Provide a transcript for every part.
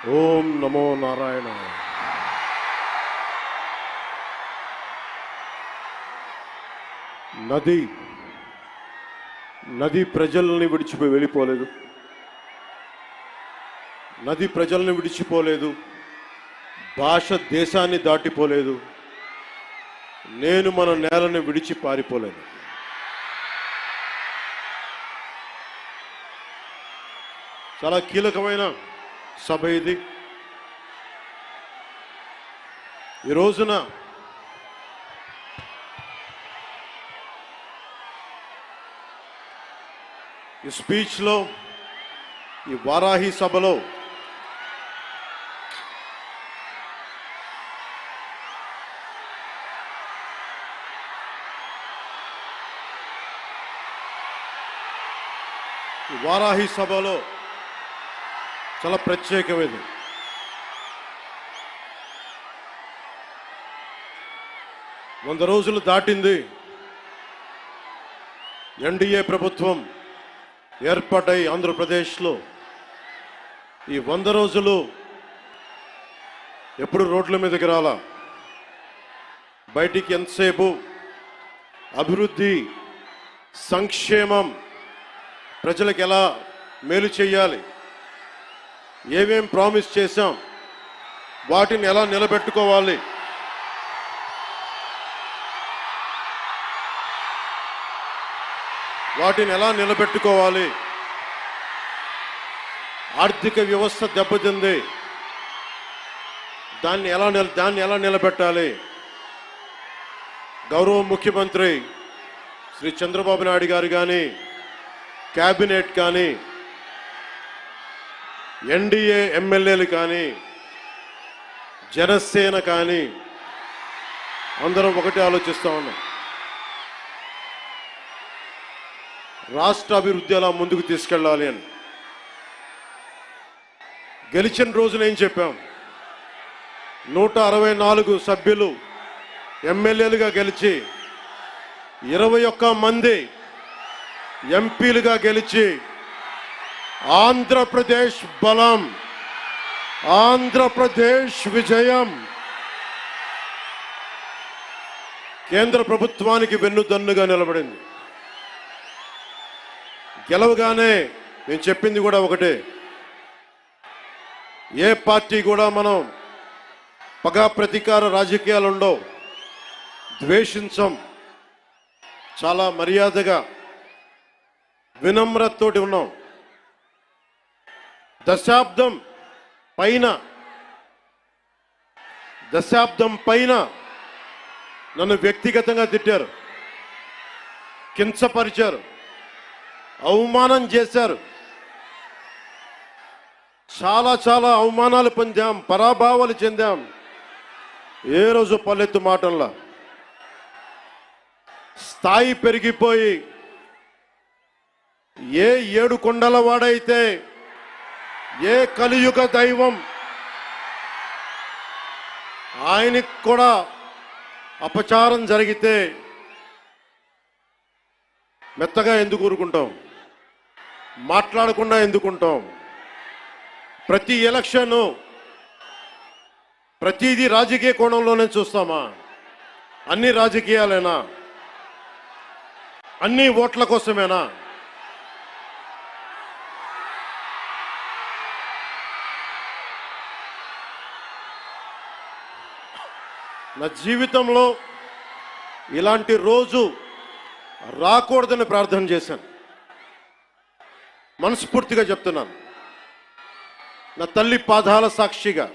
ఓం నమో నారాయణ. నది ప్రజల్ని విడిచిపోయి వెళ్ళిపోలేదు. నది ప్రజల్ని విడిచిపోలేదు. భాష దేశాన్ని దాటిపోలేదు. నేను మన నేలని విడిచి పారిపోలేదు. చాలా కీలకమైన సభ ఇది. ఈ రోజున ఈ స్పీచ్లో, ఈ వారాహి సభలో చాలా ప్రత్యేకమైనది. వంద రోజులు దాటింది. ఎన్డీఏ ప్రభుత్వం ఏర్పాటై ఆంధ్రప్రదేశ్లో ఈ 100 రోజులు ఎప్పుడు రోడ్ల మీదకి రాలా. బయటికి ఎంతసేపు అభివృద్ధి, సంక్షేమం, ప్రజలకు ఎలా మేలు చేయాలి, ఏమేం ప్రామిస్ చేశాం, వాటిని ఎలా నిలబెట్టుకోవాలి, ఆర్థిక వ్యవస్థ దెబ్బతింది, దాన్ని ఎలా నిలబెట్టాలి. గౌరవ ముఖ్యమంత్రి శ్రీ చంద్రబాబు నాయుడు గారు కానీ, క్యాబినెట్ కానీ, ఎన్డీఏ ఎమ్మెల్యేలు కానీ, జనసేన కానీ అందరం ఒకటే ఆలోచిస్తూ ఉన్నాం. రాష్ట్ర అభివృద్ధి ఎలా ముందుకు తీసుకెళ్ళాలి అని. గెలిచిన రోజున ఏం చెప్పాం? 164 సభ్యులు ఎమ్మెల్యేలుగా గెలిచి, 21 మంది ఎంపీలుగా గెలిచి, ఆంధ్రప్రదేశ్ బలం, ఆంధ్రప్రదేశ్ విజయం, కేంద్ర ప్రభుత్వానికి వెన్నుదన్నుగా నిలబడింది. గెలవగానే నేను చెప్పింది కూడా ఒకటే, ఏ పార్టీ కూడా మనం పగా ప్రతీకార రాజకీయాలు ఉండవు, ద్వేషించం, చాలా మర్యాదగా వినమ్రతతోటి ఉన్నాం. దశాబ్దం పైన నన్ను వ్యక్తిగతంగా తిట్టారు, కించపరిచారు, అవమానం చేశారు. చాలా అవమానాలు పొందాం, పరాభవాలు చెందాం. ఏ రోజు పల్లెత్తు మాటల్లా స్థాయి పెరిగిపోయి, ఏ 7 కొండల వాడైతే, ఏ కలియుగ దైవం ఆయనకు కూడా అపచారం జరిగితే మెత్తగా ఎందుకు ఊరుకుంటాం? మాట్లాడకుండా ఎందుకుంటాం? ప్రతి ఎలక్షను ప్రతిదీ రాజకీయ కోణంలోనే చూస్తామా? అన్ని రాజకీయాలేనా? అన్ని ఓట్ల కోసమేనా? నా జీవితంలో ఇలాంటి రోజు రాకూడదని ప్రార్థన చేశాను. మనస్ఫూర్తిగా చెప్తున్నాను. నా తల్లి పాదాల సాక్షిగా,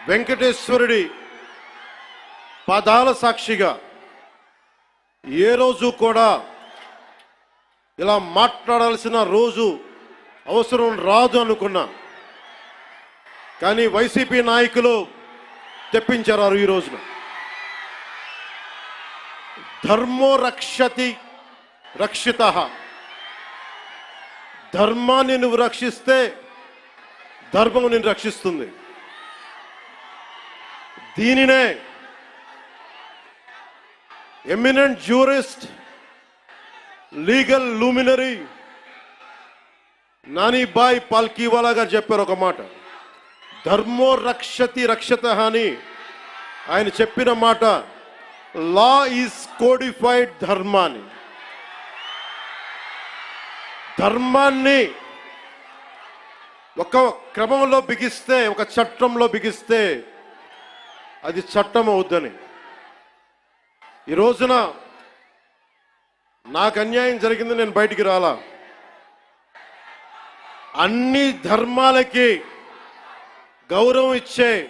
వెంకటేశ్వరుడి పాదాల సాక్షిగా ఏ రోజు కూడా ఇలా మాట్లాడాల్సిన రోజు, అవసరం రాదు అనుకున్నా. కానీ వైసీపీ నాయకులు తెప్పించారు. ఈ రోజున ధర్మో రక్షతి రక్షితః, ధర్మాన్ని నువ్వు రక్షిస్తే ధర్మం నిన్ను రక్షిస్తుంది. దీనినే eminent jurist, legal luminary Nanibhai Palkhivala గారు చెప్పారు ఒక మాట, ధర్మో రక్షతి రక్షత అని ఆయన చెప్పిన మాట. లా ఈజ్ కోడిఫైడ్ ధర్మాన్ని, ధర్మాన్ని ఒక క్రమంలో బిగిస్తే, ఒక చట్టంలో బిగిస్తే అది చట్టం అవుద్దని. ఈ రోజున నాకు అన్యాయం జరిగింది, నేను బయటికి రాలా. అన్ని ధర్మాలకి గౌరవం ఇచ్చే